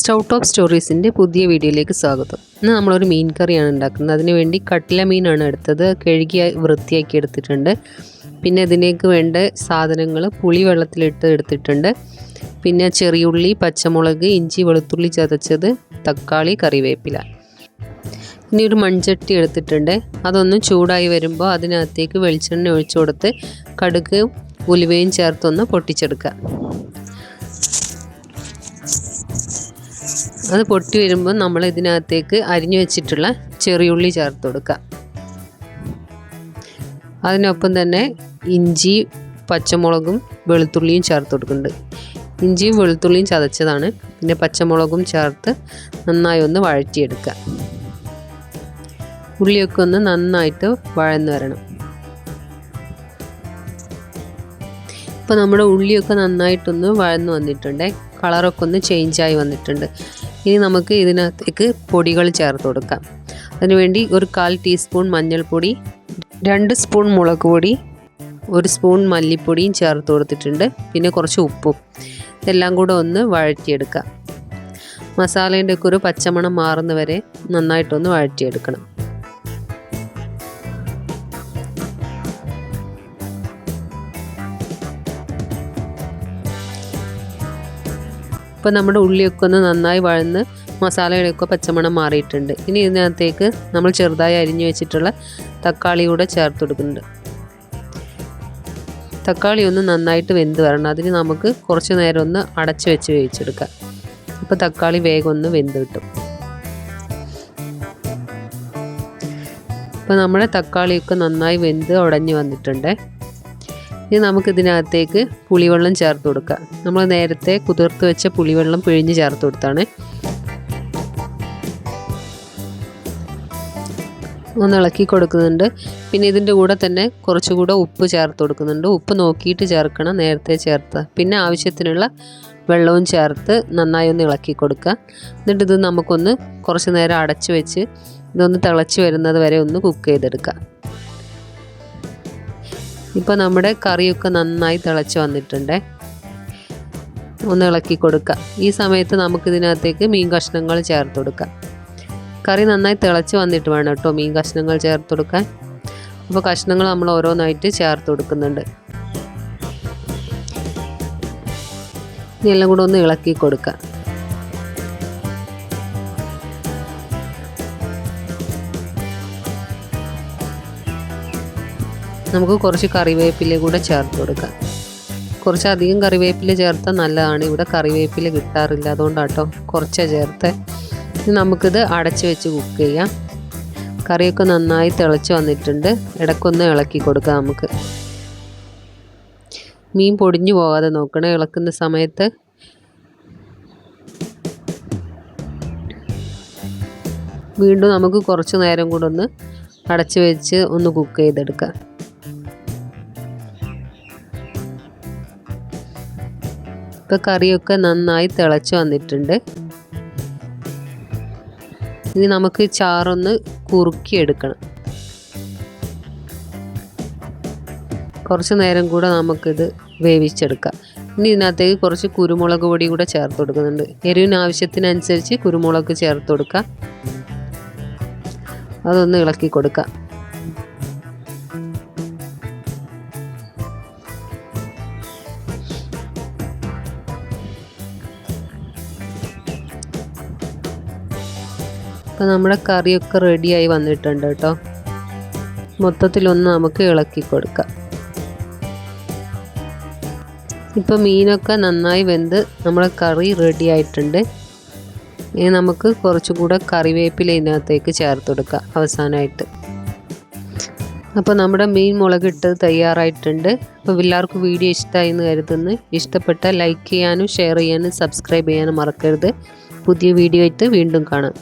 Stove top സ്റ്റോറീസിൻ്റെ പുതിയ വീഡിയോയിലേക്ക് സ്വാഗതം. ഇന്ന് നമ്മളൊരു മീൻ കറിയാണ് ഉണ്ടാക്കുന്നത്. അതിനുവേണ്ടി കട്ടില മീനാണ് എടുത്തത്. കഴുകി വൃത്തിയാക്കി എടുത്തിട്ടുണ്ട്. പിന്നെ ഇതിലേക്ക് വേണ്ട സാധനങ്ങൾ പുളി വെള്ളത്തിലിട്ട് എടുത്തിട്ടുണ്ട്. പിന്നെ ചെറിയുള്ളി, പച്ചമുളക്, ഇഞ്ചി, വെളുത്തുള്ളി ചതച്ചത്, തക്കാളി, കറിവേപ്പില. ഇനി ഒരു മൺചട്ടി എടുത്തിട്ടുണ്ട്. അതൊന്ന് ചൂടായി വരുമ്പോൾ അതിനകത്തേക്ക് വെളിച്ചെണ്ണ ഒഴിച്ചു കൊടുത്ത് കടുക് ഉലുവയും ചേർത്തൊന്ന് പൊട്ടിച്ചെടുക്കുക. അത് പൊട്ടി വരുമ്പോൾ നമ്മൾ ഇതിനകത്തേക്ക് അരിഞ്ഞു വെച്ചിട്ടുള്ള ചെറിയുള്ളി ചേർത്ത് കൊടുക്കുക. അതിനൊപ്പം തന്നെ ഇഞ്ചി, പച്ചമുളകും വെളുത്തുള്ളിയും ചേർത്ത് കൊടുക്കുന്നുണ്ട്. ഇഞ്ചിയും വെളുത്തുള്ളിയും ചതച്ചതാണ്. പിന്നെ പച്ചമുളകും ചേർത്ത് നന്നായി ഒന്ന് വഴറ്റിയെടുക്കുക. ഉള്ളിയൊക്കെ ഒന്ന് നന്നായിട്ട് വഴന്ന് വരണം. ഇപ്പോൾ നമ്മുടെ ഉള്ളിയൊക്കെ നന്നായിട്ടൊന്ന് വഴന്ന് വന്നിട്ടുണ്ട്. കളറൊക്കെ ഒന്ന് ചേഞ്ചായി വന്നിട്ടുണ്ട്. ഇനി നമുക്ക് ഇതിനകത്തേക്ക് പൊടികൾ ചേർത്ത് കൊടുക്കാം. അതിനുവേണ്ടി ഒരു 1/4 ടീസ്പൂൺ മഞ്ഞൾപ്പൊടി, 2 സ്പൂൺ മുളക് പൊടി, 1 സ്പൂൺ മല്ലിപ്പൊടിയും ചേർത്ത് കൊടുത്തിട്ടുണ്ട്. പിന്നെ കുറച്ച് ഉപ്പും. ഇതെല്ലാം കൂടെ ഒന്ന് വഴറ്റിയെടുക്കാം. മസാലേൻ്റെ ഒക്കെ ഒരു പച്ചമണം മാറുന്നവരെ നന്നായിട്ടൊന്ന് വഴറ്റിയെടുക്കണം. ഇപ്പോൾ നമ്മുടെ ഉള്ളിയൊക്കെ ഒന്ന് നന്നായി വഴന്ന് മസാലയുടെയൊക്കെ പച്ചമണം മാറിയിട്ടുണ്ട്. ഇനി ഇതിനകത്തേക്ക് നമ്മൾ ചെറുതായി അരിഞ്ഞു വെച്ചിട്ടുള്ള തക്കാളി കൂടെ ചേർത്ത് കൊടുക്കുന്നുണ്ട്. തക്കാളി ഒന്ന് നന്നായിട്ട് വെന്ത് വരണം. അതിന് നമുക്ക് കുറച്ച് നേരം ഒന്ന് അടച്ചു വെച്ച് വേവിച്ചെടുക്കാം. അപ്പോൾ തക്കാളി വേഗം ഒന്ന് വെന്ത് കിട്ടും. ഇപ്പോൾ നമ്മുടെ തക്കാളിയൊക്കെ നന്നായി വെന്ത് ഉടഞ്ഞു വന്നിട്ടുണ്ട്. ഇനി നമുക്കിതിനകത്തേക്ക് പുളിവെള്ളം ചേർത്ത് കൊടുക്കാം. നമ്മൾ നേരത്തെ കുതിർത്ത് വെച്ച പുളിവെള്ളം പിഴിഞ്ഞ് ചേർത്ത് കൊടുത്താണ്. ഒന്ന് ഇളക്കി കൊടുക്കുന്നുണ്ട്. പിന്നെ ഇതിൻ്റെ കൂടെ തന്നെ കുറച്ചുകൂടെ ഉപ്പ് ചേർത്ത് കൊടുക്കുന്നുണ്ട്. ഉപ്പ് നോക്കിയിട്ട് ചേർക്കണം, നേരത്തെ ചേർത്ത്. പിന്നെ ആവശ്യത്തിനുള്ള വെള്ളവും ചേർത്ത് നന്നായി ഒന്ന് ഇളക്കി കൊടുക്കുക. എന്നിട്ട് ഇത് നമുക്കൊന്ന് കുറച്ച് നേരം അടച്ച് വെച്ച് ഇതൊന്ന് തിളച്ച് വരുന്നത് വരെ ഒന്ന് കുക്ക് ചെയ്തെടുക്കുക. ഇപ്പോൾ നമ്മുടെ കറിയൊക്കെ നന്നായി തിളച്ച് വന്നിട്ടുണ്ട്. ഒന്ന് ഇളക്കി കൊടുക്കുക. ഈ സമയത്ത് നമുക്കിതിനകത്തേക്ക് മീൻ കഷ്ണങ്ങൾ ചേർത്ത് കൊടുക്കാം. കറി നന്നായി തിളച്ച് വന്നിട്ട് വേണം കേട്ടോ മീൻ കഷ്ണങ്ങൾ ചേർത്ത് കൊടുക്കാൻ. അപ്പോൾ കഷ്ണങ്ങൾ നമ്മൾ ഓരോന്നായിട്ട് ചേർത്ത് കൊടുക്കുന്നുണ്ട്. ഇതെല്ലാം കൂടെ ഒന്ന് ഇളക്കി കൊടുക്കുക. നമുക്ക് കുറച്ച് കറിവേപ്പില കൂടെ ചേർത്ത് കൊടുക്കാം. കുറച്ചധികം കറിവേപ്പില ചേർത്താൽ നല്ലതാണ്. ഇവിടെ കറിവേപ്പില കിട്ടാറില്ല, അതുകൊണ്ടാട്ടോ കുറച്ച് ചേർത്ത്. ഇനി നമുക്കിത് അടച്ച് വെച്ച് കുക്ക് ചെയ്യാം. കറിയൊക്കെ നന്നായി തിളച്ച് വന്നിട്ടുണ്ട്. ഇടയ്ക്കൊന്ന് ഇളക്കി കൊടുക്കാം. നമുക്ക് മീൻ പൊടിഞ്ഞു പോകാതെ നോക്കണം ഇളക്കുന്ന സമയത്ത്. വീണ്ടും നമുക്ക് കുറച്ച് നേരം കൂടെ ഒന്ന് അടച്ച് വെച്ച് ഒന്ന് കുക്ക് ചെയ്തെടുക്കാം. ഇപ്പോൾ കറിയൊക്കെ നന്നായി തിളച്ച് വന്നിട്ടുണ്ട്. ഇനി നമുക്ക് ചാറൊന്ന് കുറുക്കിയെടുക്കണം. കുറച്ച് നേരം കൂടെ നമുക്കിത് വേവിച്ചെടുക്കാം. ഇനി ഇതിനകത്തേക്ക് കുറച്ച് കുരുമുളക് പൊടി കൂടെ ചേർത്ത് കൊടുക്കുന്നുണ്ട്. എരിവിന് ആവശ്യത്തിനനുസരിച്ച് കുരുമുളക് ചേർത്ത് കൊടുക്കാം. അതൊന്ന് ഇളക്കി കൊടുക്കാം. അപ്പോൾ നമ്മുടെ കറിയൊക്കെ റെഡിയായി വന്നിട്ടുണ്ട് കേട്ടോ. മൊത്തത്തിലൊന്ന് നമുക്ക് ഇളക്കി കൊടുക്കാം. ഇപ്പോൾ മീനൊക്കെ നന്നായി വെന്ത് നമ്മുടെ കറി റെഡി ആയിട്ടുണ്ട്. ഇനി നമുക്ക് കുറച്ചുകൂടെ കറിവേപ്പില ഇതിനകത്തേക്ക് ചേർത്ത് കൊടുക്കാം അവസാനമായിട്ട്. അപ്പോൾ നമ്മുടെ മീൻ മുളകിട്ട് തയ്യാറായിട്ടുണ്ട്. അപ്പോൾ എല്ലാവർക്കും വീഡിയോ ഇഷ്ടമായി എന്ന് കരുതുന്നു. ഇഷ്ടപ്പെട്ടാൽ ലൈക്ക് ചെയ്യാനും ഷെയർ ചെയ്യാനും സബ്സ്ക്രൈബ് ചെയ്യാനും മറക്കരുത്. പുതിയ വീഡിയോ ആയിട്ട് വീണ്ടും കാണാം.